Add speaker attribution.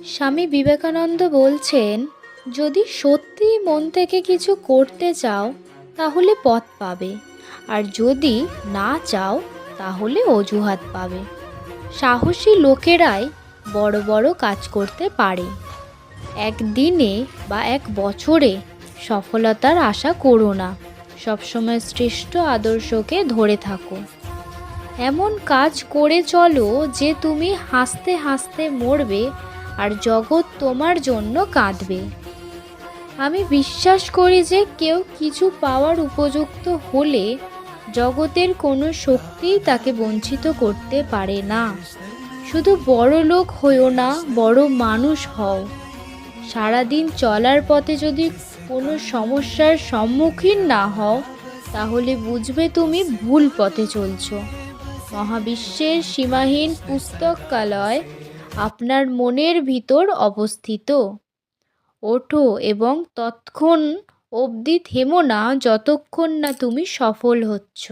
Speaker 1: স্বামী বিবেকানন্দ বলছেন, যদি সত্যিই মন থেকে কিছু করতে চাও তাহলে পথ পাবে, আর যদি না চাও তাহলে অজুহাত পাবে। সাহসী লোকেরাই বড় বড় কাজ করতে পারে। একদিনে বা এক বছরে সফলতার আশা করো না, সবসময় শ্রেষ্ঠ আদর্শকে ধরে থাকো। এমন কাজ করে চলো যে তুমি হাসতে হাসতে মরবে আর জগৎ তোমার জন্য কাঁদবে। আমি বিশ্বাস করি যে কেউ কিছু পাওয়ার উপযুক্ত হলে জগতের কোনো শক্তিই তাকে বঞ্চিত করতে পারে না। শুধু বড় লোক হইও না, বড় মানুষ হও। সারাদিন চলার পথে যদি কোনো সমস্যার সম্মুখীন না হও, তাহলে বুঝবে তুমি ভুল পথে চলছো। মহাবিশ্বের সীমাহীন পুস্তকালয় আপনার মনের ভিতর অবস্থিত। ওঠো এবং ততক্ষণ অবধি থেমো না যতক্ষণ না তুমি সফল হচ্ছ।